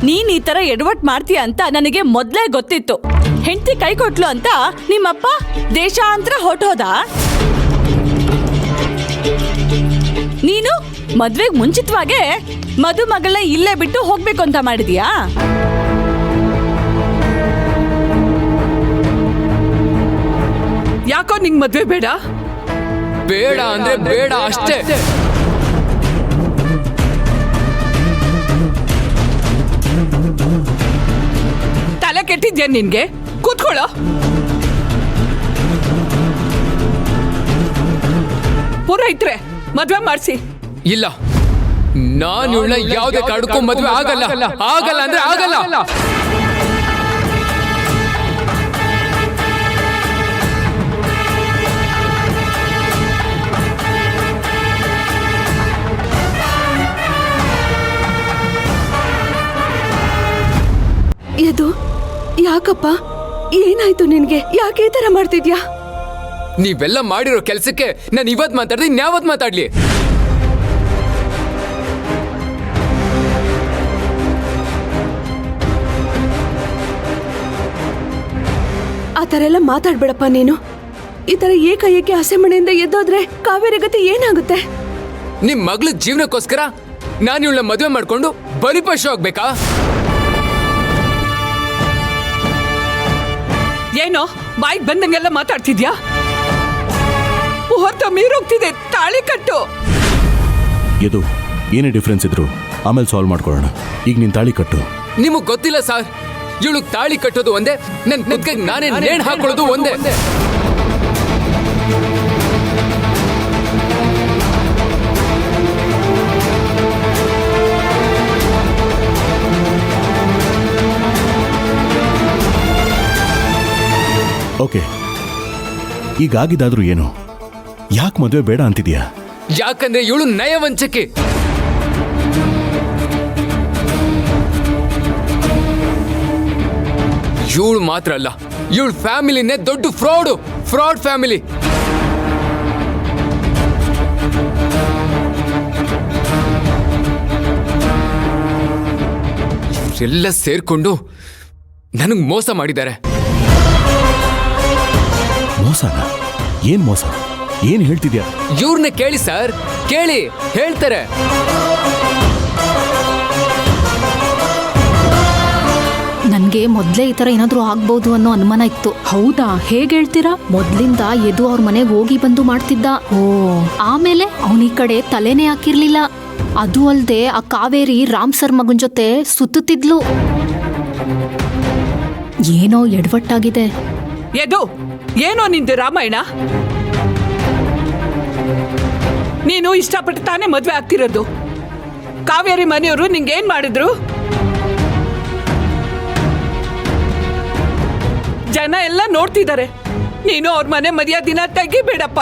ನೀನ್ ಈ ತರ ಎಡವಟ್ ಮಾಡ್ತೀಯ ಅಂತ ನನಗೆ ಮೊದ್ಲೇ ಗೊತ್ತಿತ್ತು. ಹೆಂಡತಿ ಕೈ ಕೊಟ್ಲು ಅಂತ ನಿಮ್ಮಪ್ಪ ದೇಶಾಂತರ ಹೊರಟೋದ. ನೀನು ಮದ್ವೆಗ್ ಮುಂಚಿತವಾಗೆ ಮದುಮಗಳನ್ನ ಇಲ್ಲೇ ಬಿಟ್ಟು ಹೋಗ್ಬೇಕು ಅಂತ ಮಾಡಿದ್ಯಾ? ಯಾಕೋ ನಿಂಗ್ ಮದ್ವೆ ಬೇಡ? ಬೇಡ ಅಂದ್ರೆ ಬೇಡ ಅಷ್ಟೇ. ತಲೆ ಕೆಟ್ಟಿದ್ಯಾ ನಿನ್ಗೆ? ಕೂತ್ಕೊಳ್ಳೋ. ಪುರೋಹಿತ್ರೆ, ಮದ್ವೆ ಮಾಡಿಸಿ. ಇಲ್ಲ, ನಾನು ಇವಳ ಯಾವುದೇ ಕಾರಣಕ್ಕೂ ಮದ್ವೆ ಆಗಲ್ಲ. ಆಗಲ್ಲ ಅಂದ್ರೆ ಆಗಲ್ಲ. ಇದು ಯಾಕಪ್ಪ? ಏನಾಯ್ತು ನಿನ್ಗೆ? ಯಾಕೆ ಈ ತರ ಮಾಡ್ತಿದ್ಯಾ? ನೀವೆಲ್ಲ ಮಾಡಿರೋ ಕೆಲ್ಸಕ್ಕೆ ನಾನು ಇವತ್ ಮಾತಾಡ್ದೆ, ಇನ್ಯಾವತ್ ಮಾತಾಡ್ಲಿ? ಆ ತರ ಎಲ್ಲ ಮಾತಾಡ್ಬೇಡಪ್ಪ ನೀನು. ಈ ತರ ಏಕಾಏಕಿ ಹಸೆಮಣೆಯಿಂದ ಎದ್ದೋದ್ರೆ ಕಾವೇರಿ ಗತಿ ಏನಾಗುತ್ತೆ? ನಿಮ್ ಮಗಳ ಜೀವನಕ್ಕೋಸ್ಕರ ನಾನು ಇವಳ ಮದುವೆ ಮಾಡ್ಕೊಂಡು ಬಲಿಪಶು ಆಗ್ಬೇಕಾ? ಏನೋ ಬಾಯಿಗೆ ಬಂದಂಗೆಲ್ಲ ಮಾತಾಡ್ತಿದ್ಯಾ? ಮುಹೂರ್ತ ಮೀರೋಗ್ತಿದೆ, ತಾಳಿ ಕಟ್ಟು. ಇದು ಏನೇ ಡಿಫ್ರೆನ್ಸ್ ಇದ್ರು ಆಮೇಲೆ ಸಾಲ್ವ್ ಮಾಡ್ಕೊಳ್ಳೋಣ. ಈಗ ನೀನ್ ತಾಳಿ ಕಟ್ಟು. ನಿಮಗ್ ಗೊತ್ತಿಲ್ಲ ಸರ್, ಇವಳು ತಾಳಿ ಕಟ್ಟೋದು ಒಂದೇ, ನನ್ ಕುತ್ತಿಗೆಗೆ ನಾನೇ ನೇಣು ಹಾಕೊಳ್ಳೋದು ಒಂದೇ. ಓಕೆ, ಈಗಾಗಿದ್ದಾದ್ರೂ ಏನು? ಯಾಕೆ ಮದುವೆ ಬೇಡ ಅಂತಿದ್ಯಾ? ಯಾಕಂದ್ರೆ ಇವಳು ನಯವಂಚಕಿ. ಇವಳು ಮಾತ್ರ ಅಲ್ಲ, ಇವಳು ಫ್ಯಾಮಿಲಿನೇ ದೊಡ್ಡ ಫ್ರಾಡ್ ಫ್ಯಾಮಿಲಿ. ಇವರೆಲ್ಲ ಸೇರ್ಕೊಂಡು ನನಗ್ ಮೋಸ ಮಾಡಿದ್ದಾರೆ. ಮೋಸನ? ಏನ್ ಮೋಸ? ಏನ್ ಹೇಳ್ತಿದ್ಯಾ? ಇವ್ರನ್ನ ಕೇಳಿ ಸರ್, ಕೇಳಿ, ಹೇಳ್ತಾರೆ. ನನ್ಗೆ ಮೊದ್ಲೇ ಈ ತರ ಏನಾದ್ರೂ ಆಗ್ಬಹುದು ಅನ್ನೋ ಅನುಮಾನ ಇತ್ತು. ಹೌದಾ? ಹೇಗೆ ಹೇಳ್ತೀರಾ? ಮೊದ್ಲಿಂದ ಎದು ಅವ್ರ ಮನೆಗೆ ಹೋಗಿ ಬಂದು ಮಾಡ್ತಿದ್ದ. ಆಮೇಲೆ ಅವನ ಈ ಕಡೆ ತಲೆನೇ ಹಾಕಿರ್ಲಿಲ್ಲ. ಅದು ಅಲ್ದೆ ಆ ಕಾವೇರಿ ರಾಮ್ ಸರ್ ಮಗನ್ ಜೊತೆ ಸುತ್ತುತ್ತಿದ್ಲು. ಏನೋ ಎಡವಟ್ಟಾಗಿದೆ. ಎದು, ಏನೋ ನಿಂದು ರಾಮಾಯಣ? ನೀನು ಇಷ್ಟಪಟ್ಟು ತಾನೇ ಮದ್ವೆ ಆಗ್ತಿರೋದು. ಕಾವೇರಿ ಮನೆಯವರು ನಿಂಗೇನ್ ಮಾಡಿದ್ರು? ಜನ ಎಲ್ಲ ನೋಡ್ತಿದ್ದಾರೆ. ನೀನು ಅವ್ರ ಮನೆ ಮರ್ಯಾದಿನ ತೆಗಿಬೇಡಪ್ಪ.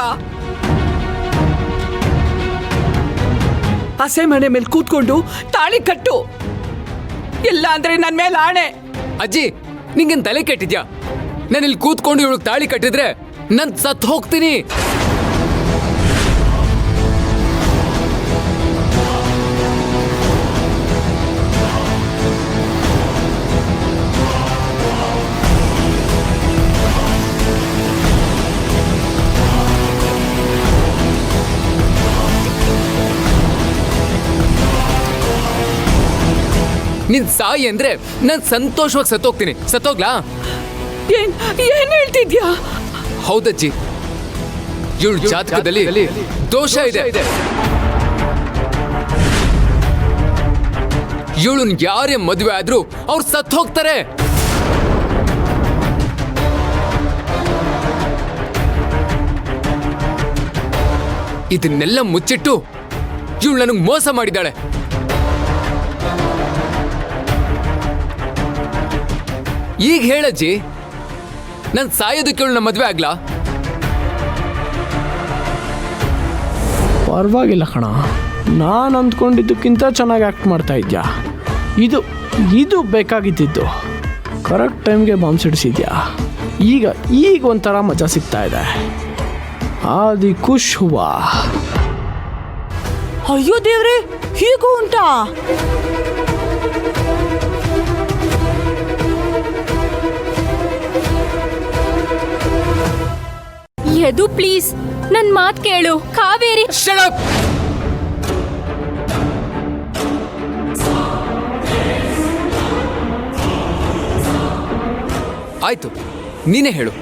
ಹಸೆ ಮನೆ ಮೇಲೆ ಕೂತ್ಕೊಂಡು ತಾಳಿ ಕಟ್ಟು, ಇಲ್ಲ ಅಂದ್ರೆ ನನ್ ಮೇಲೆ ಆಣೆ. ಅಜ್ಜಿ, ನಿಂಗೇನ್ ತಲೆ ಕೆಟ್ಟಿದ್ಯಾ? ನಾನು ಇಲ್ಲಿ ಕೂತ್ಕೊಂಡು ಇವಳು ತಾಳಿ ಕಟ್ಟಿದ್ರೆ ನಾನು ಸತ್ ಹೋಗ್ತೀನಿ. ನಿನ್ ಸಾಯಿ ಅಂದ್ರೆ ನಾನು ಸಂತೋಷವಾಗಿ ಸತ್ತೋಗ್ತೀನಿ. ಸತ್ತೋಗ್ಲಾ? ಏನ್ ಹೇಳ್ತಿದ್ಯಾ? ಹೌದಜ್ಜಿ, ಇವಳು ಜಾತಕದಲ್ಲಿ ದೋಷ ಇದೆ. ಇವಳನ್ ಯಾರೇ ಮದುವೆ ಆದ್ರೂ ಅವ್ರು ಸತ್ ಹೋಗ್ತಾರೆ. ಇದನ್ನೆಲ್ಲ ಮುಚ್ಚಿಟ್ಟು ಇವಳು ನನಗೆ ಮೋಸ ಮಾಡಿದ್ದಾಳೆ. ಈಗ ಹೇಳಜ್ಜಿ, ನಾನು ಸಾಯೋದಕ್ಕೆ ಇವಳನ್ನ ಮದುವೆ ಆಗ್ಲಾ? ಪರವಾಗಿಲ್ಲ ಕಣ, ನಾನು ಅಂದ್ಕೊಂಡಿದ್ದಕ್ಕಿಂತ ಚೆನ್ನಾಗಿ ಆ್ಯಕ್ಟ್ ಮಾಡ್ತಾ ಇದ್ಯಾ. ಇದು ಬೇಕಾಗಿದ್ದಿದ್ದು. ಕರೆಕ್ಟ್ ಟೈಮ್ಗೆ ಬಾಂಬ್ ಸಿಡಿಸಿದ್ಯಾ. ಈಗ ಒಂಥರ ಮಜಾ ಸಿಗ್ತಾ ಇದೆ. ಆದಿ ಖುಷ್ ಹುವಾ. ಅಯ್ಯೋ ದೇವ್ರೆ, ಹೀಗೂ ಉಂಟಾ? ಯದು ಪ್ಲೀಸ್ ನನ್ ಮಾತ್ ಕೇಳು. Kaveri Shut up! ಆಯ್ತು, ನೀನೇ ಹೇಳು.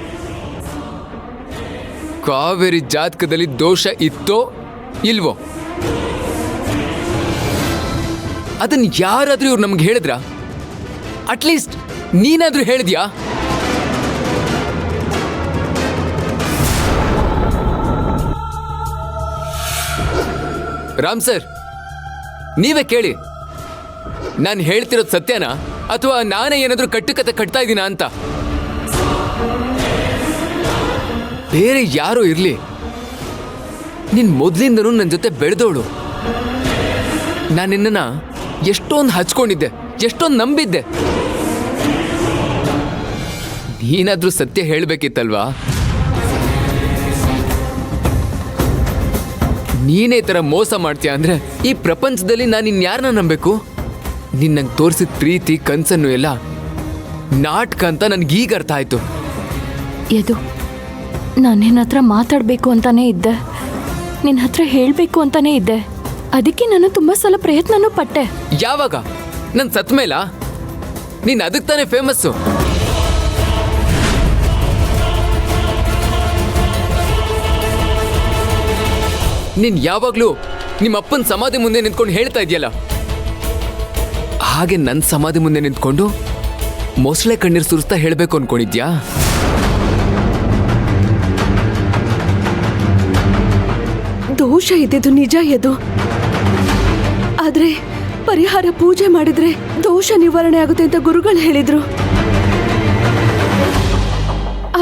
ಕಾವೇರಿ ಜಾತಕದಲ್ಲಿ ದೋಷ ಇತ್ತೋ ಇಲ್ವೋ? ಅದನ್ನ ಯಾರಾದ್ರೂ ಇವ್ರು ನಮ್ಗೆ ಹೇಳಿದ್ರ? ಅಟ್ಲೀಸ್ಟ್ ನೀನಾದ್ರೂ ಹೇಳಿದ್ಯಾ? ರಾಮ್ ಸರ್, ನೀವೇ ಕೇಳಿ, ನಾನು ಹೇಳ್ತಿರೋದು ಸತ್ಯನಾ ಅಥವಾ ನಾನೇ ಏನಾದ್ರೂ ಕಟ್ಟುಕತೆ ಕಟ್ತಾ ಇದ್ದೀನಾ ಅಂತ. ಬೇರೆ ಯಾರೋ ಇರ್ಲಿ, ನೀನ್ ಮೊದ್ಲಿಂದನೂ ನನ್ನ ಜೊತೆ ಬೆಳೆದವಳು. ನಾನು ನಿನ್ನನ್ನ ಎಷ್ಟೊಂದು ಹಚ್ಕೊಂಡಿದ್ದೆ, ಎಷ್ಟೊಂದು ನಂಬಿದ್ದೆ. ನೀನಾದ್ರೂ ಸತ್ಯ ಹೇಳ್ಬೇಕಿತ್ತಲ್ವಾ? ನೀನೇ ತರ ಮೋಸ ಮಾಡ್ತೀಯ ಅಂದ್ರೆ ಈ ಪ್ರಪಂಚದಲ್ಲಿ ನಾನು ಇನ್ಯಾರನ್ನ ನಂಬೇಕು? ನಿನ್ನಂಗೆ ತೋರಿಸಿದ ಪ್ರೀತಿ ಕನ್ಸನ್ನು ಎಲ್ಲ ನಾಟಕ ಅಂತ ನನ್ಗೀಗ ಅರ್ಥ ಆಯ್ತು. ಯದು, ನಾನು ನಿನ್ನ ಹತ್ರ ಮಾತಾಡಬೇಕು ಅಂತಾನೆ ಇದ್ದೆ, ನಿನ್ನ ಹತ್ರ ಹೇಳಬೇಕು ಅಂತಾನೆ ಇದ್ದೆ. ಅದಕ್ಕೆ ನಾನು ತುಂಬ ಸಲ ಪ್ರಯತ್ನನೂ ಪಟ್ಟೆ. ಯಾವಾಗ? ನನ್ ಸತ್ ಮೇಲ? ನೀನ್ ಅದಕ್ಕೆ ತಾನೇ ಫೇಮಸ್ಸು. ನೀನ್ ಯಾವಾಗ್ಲೂ ನಿಮ್ಮ ಅಪ್ಪನ ಸಮಾಧಿ ಮುಂದೆ ನಿಂತ್ಕೊಂಡು ಹೇಳ್ತಾ ಇದೆಯಲ್ಲ, ಹಾಗೆ ನನ್ನ ಸಮಾಧಿ ಮುಂದೆ ನಿಂತ್ಕೊಂಡು ಮೊಸಳೆ ಕಣ್ಣೀರು ಸುರಿಸ್ತಾ ಹೇಳಬೇಕು ಅನ್ಕೊಂಡಿದ್ಯಾ? ದೋಷ ಇದ್ದಿದ್ದು ನಿಜ ಯದು, ಆದ್ರೆ ಪರಿಹಾರ ಪೂಜೆ ಮಾಡಿದ್ರೆ ದೋಷ ನಿವಾರಣೆ ಆಗುತ್ತೆ ಅಂತ ಗುರುಗಳು ಹೇಳಿದ್ರು.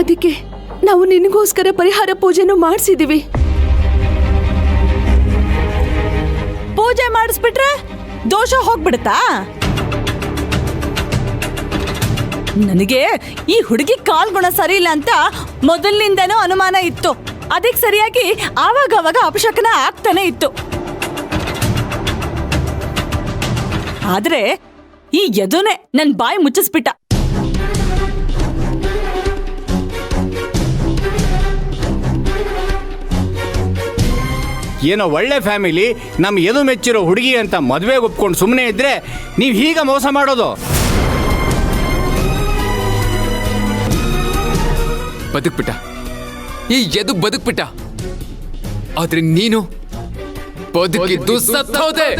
ಅದಕ್ಕೆ ನಾವು ನಿನಗೋಸ್ಕರ ಪರಿಹಾರ ಪೂಜೆನೂ ಮಾಡಿಸಿದೀವಿ. ಪೂಜೆ ಮಾಡಿಸ್ಬಿಟ್ರೆ ದೋಷ ಹೋಗ್ಬಿಡುತ್ತಾ? ನನಗೆ ಈ ಹುಡುಗಿ ಕಾಲ್ಗುಣ ಸರಿ ಇಲ್ಲ ಅಂತ ಮೊದಲಿನಿಂದನೂ ಅನುಮಾನ ಇತ್ತು. ಅದಕ್ಕೆ ಸರಿಯಾಗಿ ಆವಾಗವಾಗ ಅಪಶಕನ ಆಗ್ತಾನೆ ಇತ್ತು. ಆದ್ರೆ ಈ ಯದುನೇ ನನ್ ಬಾಯಿ ಮುಚ್ಚಿಸ್ಬಿಟ್ಟ. ಏನೋ ಒಳ್ಳೆ ಫ್ಯಾಮಿಲಿ, ನಮ್ಮ ಎದು ಮೆಚ್ಚಿರೋ ಹುಡುಗಿ ಅಂತ ಮದುವೆಗೆ ಒಪ್ಕೊಂಡು ಸುಮ್ಮನೆ ಇದ್ರೆ ನೀವು ಹೀಗ ಮೋಸ ಮಾಡೋದು? ಬದುಕ್ಬಿಟ್ಟ, ಈ ಎದು ಬದುಕ್ಬಿಟ್ಟ. ಆದ್ರೆ ನೀನು ಬದುಕಿದ್ದು ಸತ್ತೋದೆ.